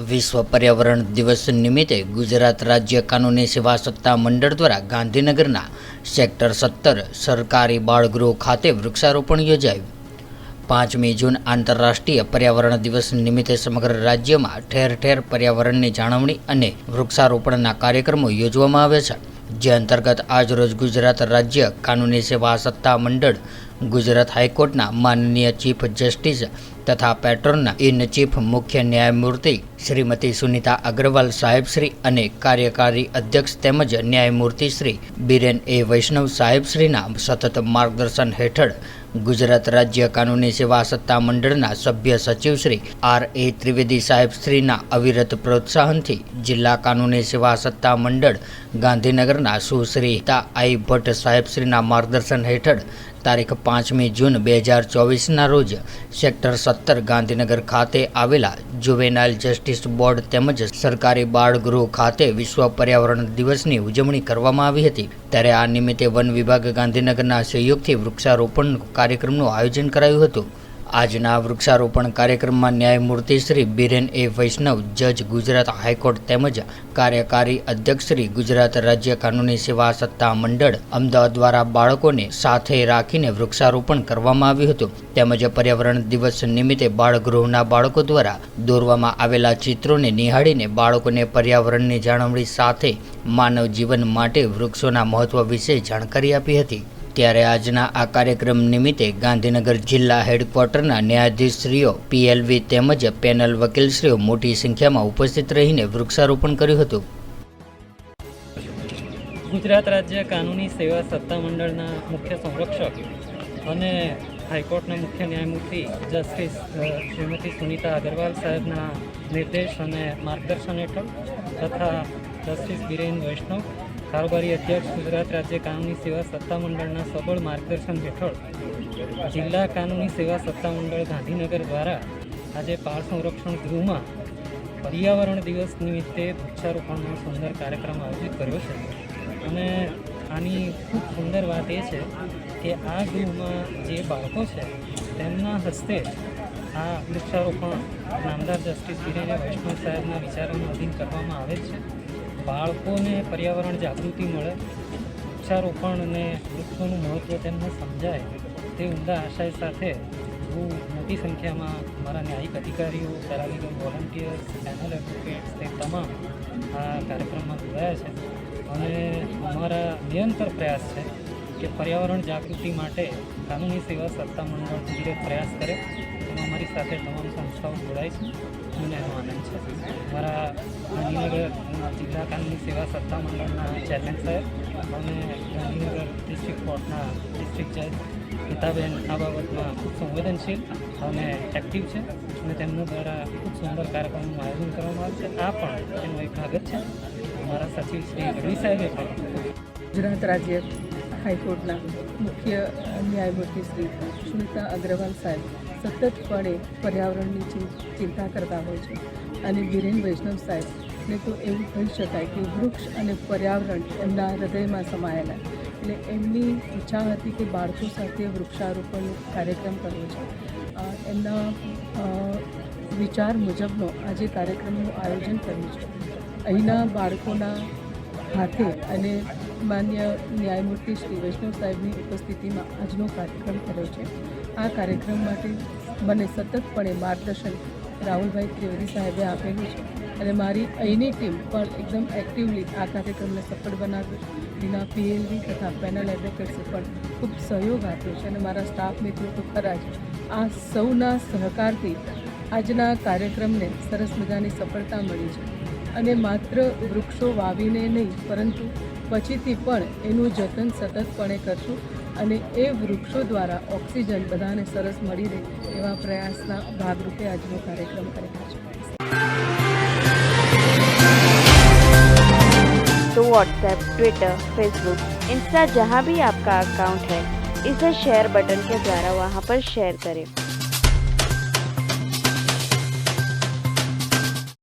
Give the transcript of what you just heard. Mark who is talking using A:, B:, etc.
A: વિશ્વ પર્યાવરણ દિવસ નિમિત્તે ગુજરાત રાજ્ય કાનૂની સેવા સત્તા મંડળ દ્વારા ગાંધીનગરના સેક્ટર 17 સરકારી બાળગૃહ ખાતે વૃક્ષારોપણ યોજાયું। 5મી જૂન આંતરરાષ્ટ્રીય પર્યાવરણ દિવસ નિમિત્તે સમગ્ર રાજ્યમાં ઠેર ઠેર પર્યાવરણની જાળવણી અને વૃક્ષારોપણના કાર્યક્રમો યોજવામાં આવે છે, જે અંતર્ગત આજરોજ ગુજરાત રાજ્ય કાનૂની સેવા સત્તા મંડળ, ગુજરાત હાઈકોર્ટના માનનીય ચીફ જસ્ટિસ તથા પેટ્રોનના ઇન ચીફ મુખ્ય ન્યાયમૂર્તિ શ્રીમતી સુનીતા અગ્રવાલ સાહેબશ્રી અને કાર્યકારી અધ્યક્ષ તેમજ ન્યાયમૂર્તિ શ્રી બીરેન એ વૈષ્ણવ સાહેબશ્રીના સતત માર્ગદર્શન હેઠળ ગુજરાત રાજ્ય કાનૂની સેવા સત્તા મંડળના સભ્ય સચિવ શ્રી R.A. ત્રિવેદી સાહેબશ્રીના અવિરત પ્રોત્સાહનથી જિલ્લા કાનૂની સેવા સત્તા મંડળ ગાંધીનગરના સુશ્રી I. ભટ્ટ સાહેબશ્રીના માર્ગદર્શન હેઠળ તારીખ 5મી જૂન 2024ના રોજ સેક્ટર 17 ગાંધીનગર ખાતે આવેલા જુવેનાઇલ જસ્ટિસ બોર્ડ તેમજ સરકારી બાળગૃહ ખાતે વિશ્વ પર્યાવરણ દિવસની ઉજવણી કરવામાં આવી હતી। ત્યારે આ નિમિત્તે વન વિભાગ ગાંધીનગરના સહયોગથી વૃક્ષારોપણ કાર્યક્રમનું આયોજન કરાયું હતું। આજના વૃક્ષારોપણ કાર્યક્રમમાં ન્યાયમૂર્તિ શ્રી બીરેન એ વૈષ્ણવ, જજ ગુજરાત હાઈકોર્ટ તેમજ કાર્યકારી અધ્યક્ષ શ્રી ગુજરાત રાજ્ય કાનૂની સેવા સત્તા મંડળ અમદાવાદ દ્વારા બાળકોને સાથે રાખીને વૃક્ષારોપણ કરવામાં આવ્યું હતું। તેમજ પર્યાવરણ દિવસ નિમિત્તે બાળગૃહના બાળકો દ્વારા દોરવામાં આવેલા ચિત્રોને નિહાળીને બાળકોને પર્યાવરણની જાળવણી સાથે માનવ જીવન માટે વૃક્ષોના મહત્વ વિશે જાણકારી આપી હતી। ત્યારે આજના આ કાર્યક્રમ નિમિત્તે ગાંધીનગર જિલ્લા હેડક્વાર્ટરના ન્યાયાધીશશ્રીઓ, PLV તેમજ પેનલ વકીલશ્રીઓ મોટી સંખ્યામાં ઉપસ્થિત રહીને વૃક્ષારોપણ કર્યું હતું।
B: ગુજરાત રાજ્ય કાનૂની સેવા સત્તા મંડળના મુખ્ય સંરક્ષક અને હાઈકોર્ટના મુખ્ય ન્યાયમૂર્તિ જસ્ટિસ શ્રીમતી સુનીતા અગ્રવાલ સાહેબના નિર્દેશ અને માર્ગદર્શન હેઠળ તથા જસ્ટિસ બીરેન વૈષ્ણવ, કારોબારી અધ્યક્ષ ગુજરાત રાજ્ય કાનૂની સેવા સત્તા મંડળના સબળ માર્ગદર્શન હેઠળ જિલ્લા કાનૂની સેવા સત્તા મંડળ ગાંધીનગર દ્વારા આજે બાળ સંરક્ષણ ગૃહમાં પર્યાવરણ દિવસ નિમિત્તે વૃક્ષારોપણનો સુંદર કાર્યક્રમ આયોજિત કર્યો છે। અને આની ખૂબ સુંદર વાત એ છે કે આ ગૃહમાં જે બાળકો છે તેમના હસ્તે આ વૃક્ષારોપણ નામદાર જસ્ટિસ બીરેન વૈષ્ણવ સાહેબના વિચારોનું અધીન કરવામાં આવે છે। બાળકોને પર્યાવરણ જાગૃતિ મળે, વૃક્ષારોપણ અને વૃક્ષોનું મહત્ત્વ તેમને સમજાય તે ઉમદા આશય સાથે બહુ મોટી સંખ્યામાં અમારા ન્યાયિક અધિકારીઓ, પેરાલીગલ વોલન્ટિયર્સ, પેનલ એડવોકેટ્સ તે તમામ આ કાર્યક્રમમાં જોડાયા છે। અને અમારા નિરંતર પ્રયાસ છે કે પર્યાવરણ જાગૃતિ માટે કાનૂની સેવા સત્તા મંડળ ધીરે પ્રયાસ કરે, એમાં અમારી સાથે તમામ સંસ્થાઓ જોડાય છે અને એનો આનંદ છે। અમારા ગાંધીનગર જિલ્લા કાનૂની સેવા સત્તા મંડળના ચેરમેન સાહેબ અને ગાંધીનગર ડિસ્ટ્રિક્ટ કોર્ટના ડિસ્ટ્રિક્ટ જજ ગીતાબેન આ બાબતમાં ખૂબ સંવેદનશીલ અને એક્ટિવ છે અને તેમના દ્વારા ખૂબ સુંદર કાર્યક્રમનું આયોજન કરવામાં આવ્યું છે। આ પણ એનો એક ભાગ જ છે। અમારા સચિવ શ્રી ગઢવી સાહેબે પણ
C: ગુજરાત રાજ્ય હાઈકોર્ટના મુખ્ય ન્યાયમૂર્તિ શ્રી સુનીતા અગ્રવાલ સાહેબ સતતપણે પર્યાવરણની ચિંતા કરતા હોય છે અને બીરેન વૈષ્ણવ સાહેબને તો એવું કહી શકાય કે વૃક્ષ અને પર્યાવરણ એમના હૃદયમાં સમાયેલા, એટલે એમની ઈચ્છા હતી કે બાળકો સાથે વૃક્ષારોપણનો કાર્યક્રમ કરવો છે। એમના વિચાર મુજબનો આજે કાર્યક્રમનું આયોજન કર્યું છે। અહીંના બાળકોના હાથે અને માન્ય ન્યાયમૂર્તિ શ્રી વૈષ્ણવ સાહેબની ઉપસ્થિતિમાં આજનો કાર્યક્રમ કર્યો છે। આ કાર્યક્રમ માટે મને સતતપણે માર્ગદર્શન રાહુલભાઈ ત્રિવેદી સાહેબે આપેલું છે અને મારી અહીંની ટીમ પણ એકદમ એક્ટિવલી આ કાર્યક્રમને સફળ બનાવ્યો છે। એના PLV તથા પેનલ એડવોકેટ્સે પણ ખૂબ સહયોગ આપ્યો છે અને મારા સ્ટાફ મિત્રો તો ખરા જ। આ સૌના સહકારથી આજના કાર્યક્રમને સરસ મજાની સફળતા મળી છે અને માત્ર વૃક્ષો વાવીને નહીં પરંતુ પછીથી પણ એનું જતન સતતપણે કરશું અને એ વૃક્ષો દ્વારા ઓક્સિજન બધાને સરસ મળી રહે એવા પ્રયાસના ભાગરૂપે આજનો કાર્યક્રમ કરેલો છે।
D: तो व्हाट्सएप, ट्विटर, फेसबुक, इंस्टा जहाँ भी आपका अकाउंट है, इसे शेयर बटन के द्वारा वहाँ पर शेयर करें।